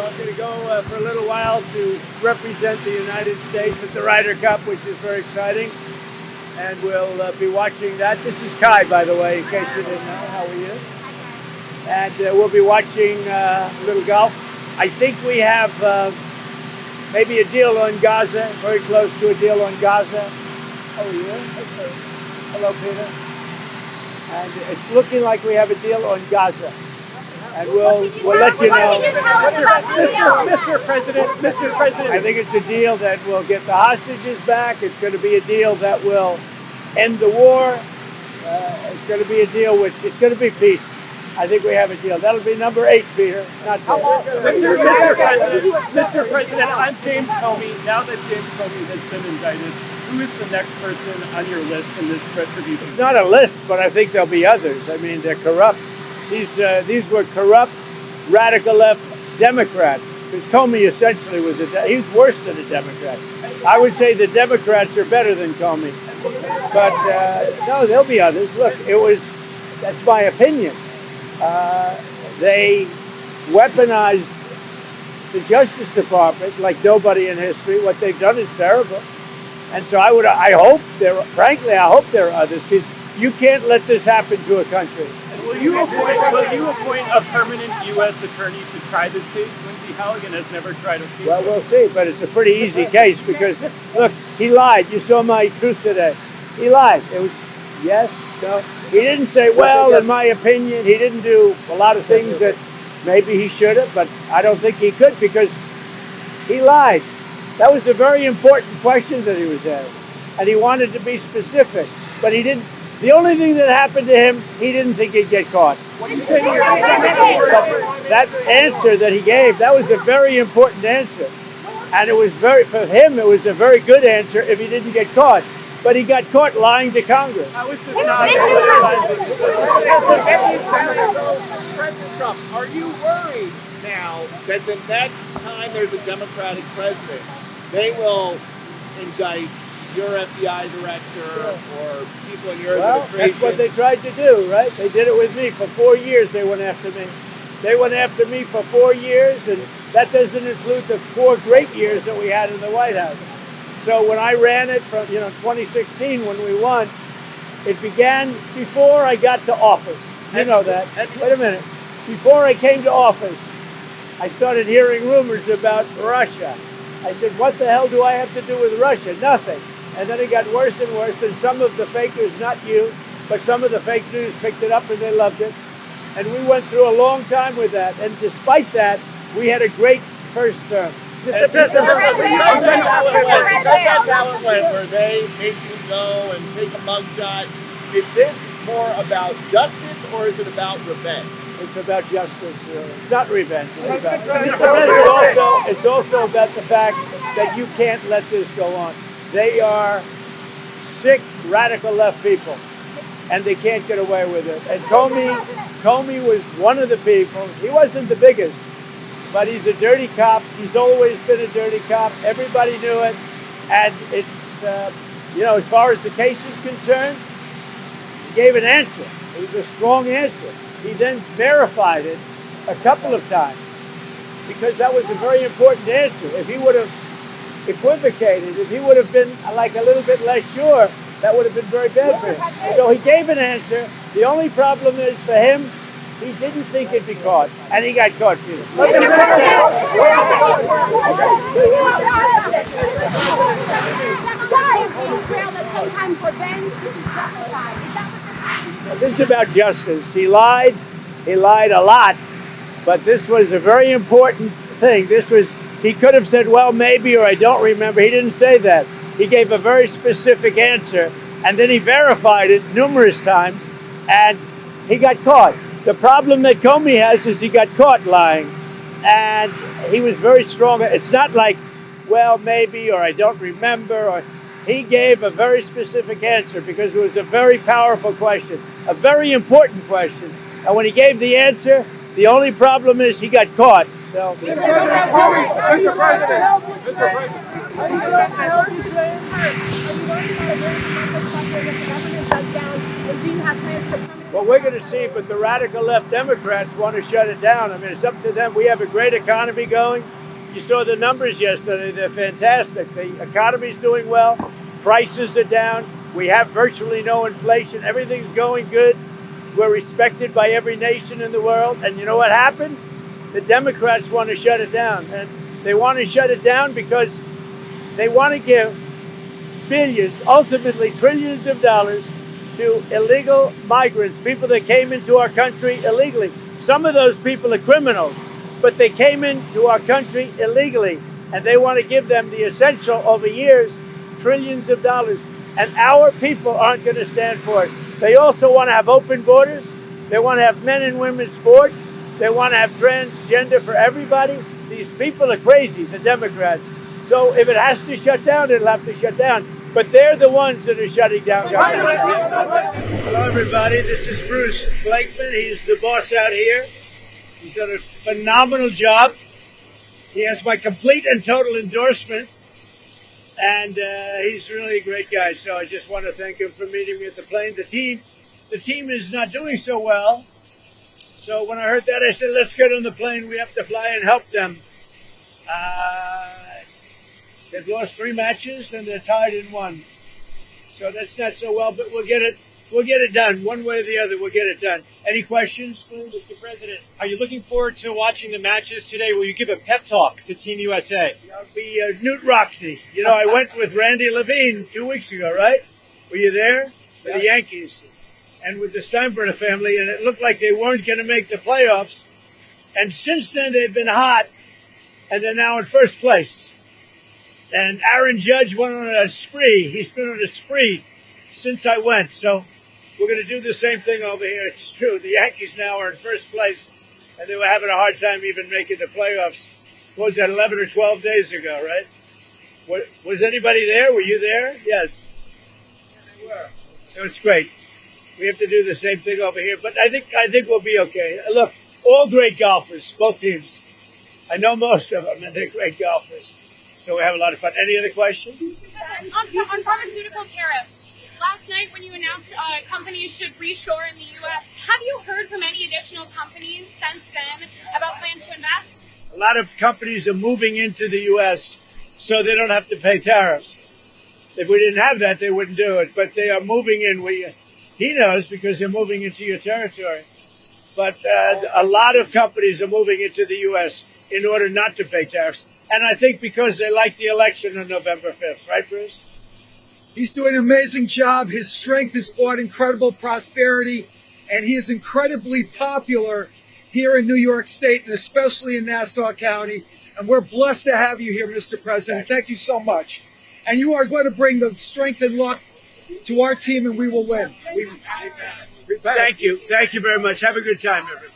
I'm going to go for a little while to represent the United States at the Ryder Cup, which is very exciting. And we'll be watching that. This is Kai, by the way, in case you didn't know. How are you? And we'll be watching a little golf. I think we have maybe a deal on Gaza, very close to a deal on Gaza. How are you? Okay. Hello, Peter. And it's looking like we have a deal on Gaza. And we'll let you know. Mr. President. I think it's a deal that will get the hostages back. It's going to be a deal that will end the war. It's going to be a deal with, it's going to be peace. I think we have a deal. That'll be number 8, Peter. Not Mr. President, I'm James Comey. Now that James Comey has been indicted, who is the next person on your list in this retribution? It's not a list, but I think there'll be others. I mean, they're corrupt. These were corrupt, radical left Democrats. Because Comey essentially was he's worse than a Democrat. I would say the Democrats are better than Comey. But no, there'll be others. Look, that's my opinion. They weaponized the Justice Department like nobody in history. What they've done is terrible. And so I hope there are others, because you can't let this happen to a country. And will you appoint a permanent U.S. attorney to try this case? Lindsey Halligan has never tried a case. Well, we'll see, but it's a pretty easy case because, look, he lied. You saw my truth today. He lied. It was yes, no. He didn't say, well, in my opinion, he didn't do a lot of things that maybe he should have, but I don't think he could because he lied. That was a very important question that he was asked, and he wanted to be specific, but he didn't. The only thing that happened to him, he didn't think he'd get caught. That answer that he gave, that was a very important answer, and for him, it was a very good answer if he didn't get caught. But he got caught lying to Congress. President Trump, are you worried now that the next time there's a Democratic president, they will indict your FBI director or people in your administration? That's what they tried to do, right? They did it with me. For 4 years, they went after me. They went after me for 4 years, and that doesn't include the 4 great years that we had in the White House. So when I ran it from 2016 when we won, it began before I got to office. You know that. Wait a minute. Before I came to office, I started hearing rumors about Russia. I said, what the hell do I have to do with Russia? Nothing. And then it got worse and worse, and some of the fakers, not you, but some of the fake news picked it up and they loved it. And we went through a long time with that. And despite that, we had a great first term. That's how it went, where they made you go and take a mugshot. Is this more about justice or is it about revenge? It's about justice. It's not revenge. It's also about the fact that you can't let this go on. They are sick, radical left people, and they can't get away with it. And Comey was one of the people. He wasn't the biggest, but he's a dirty cop. He's always been a dirty cop. Everybody knew it. And it's, as far as the case is concerned, he gave an answer. It was a strong answer. He then verified it a couple of times because that was a very important answer. If he would have equivocated, if he would have been like a little bit less sure, that would have been very bad for him. So he gave an answer. The only problem is for him, he didn't think he'd be caught, and he got caught, too. This is about justice. He lied a lot, but this was a very important thing. He could have said, well, maybe, or I don't remember. He didn't say that. He gave a very specific answer, and then he verified it numerous times, and he got caught. The problem that Comey has is he got caught lying, and he was very strong. It's not like, well, maybe, or I don't remember. He gave a very specific answer because it was a very powerful question, a very important question. And when he gave the answer, the only problem is he got caught. So. Mr. President. But we're going to see. But the radical left Democrats want to shut it down. I mean, it's up to them. We have a great economy going. You saw the numbers yesterday. They're fantastic. The economy's doing well. Prices are down. We have virtually no inflation. Everything's going good. We're respected by every nation in the world. And you know what happened? The Democrats want to shut it down. And they want to shut it down because they want to give billions, ultimately trillions of dollars to illegal migrants, people that came into our country illegally. Some of those people are criminals, but they came into our country illegally, and they want to give them the essential over years, trillions of dollars. And our people aren't going to stand for it. They also want to have open borders. They want to have men and women's sports. They want to have transgender for everybody. These people are crazy, the Democrats. So if it has to shut down, it'll have to shut down. But they're the ones that are shutting down government. Hello, everybody. This is Bruce Blakeman. He's the boss out here. He's done a phenomenal job. He has my complete and total endorsement. And he's really a great guy. So I just want to thank him for meeting me at the plane. The team is not doing so well. So when I heard that, I said, let's get on the plane. We have to fly and help them. They've lost 3 matches and they're tied in 1. So that's not so well, but we'll get it done. One way or the other, we'll get it done. Any questions, please? Mr. President, are you looking forward to watching the matches today? Will you give a pep talk to Team USA? I'll be Newt Rockney. You know, I went with Randy Levine 2 weeks ago, right? Were you there? For the Yankees. And with the Steinbrenner family, and it looked like they weren't going to make the playoffs. And since then, they've been hot, and they're now in first place. And Aaron Judge went on a spree. He's been on a spree since I went. So we're going to do the same thing over here. It's true. The Yankees now are in first place, and they were having a hard time even making the playoffs. What was that, 11 or 12 days ago, right? Was anybody there? Were you there? Yes. Yeah, they were. So it's great. We have to do the same thing over here. But I think we'll be okay. Look, all great golfers, both teams. I know most of them, and they're great golfers. So we have a lot of fun. Any other questions? On pharmaceutical tariffs, last night when you announced companies should reshore in the U.S., have you heard from any additional companies since then about plans to invest? A lot of companies are moving into the U.S. so they don't have to pay tariffs. If we didn't have that, they wouldn't do it. But they are moving in. He knows because they're moving into your territory. But a lot of companies are moving into the U.S. in order not to pay tariffs. And I think because they like the election on November 5th. Right, Bruce? He's doing an amazing job. His strength has brought incredible prosperity, and he is incredibly popular here in New York State, and especially in Nassau County. And we're blessed to have you here, Mr. President. Thank you so much. And you are going to bring the strength and luck to our team, and we will win. Thank you. Thank you very much. Have a good time, everybody.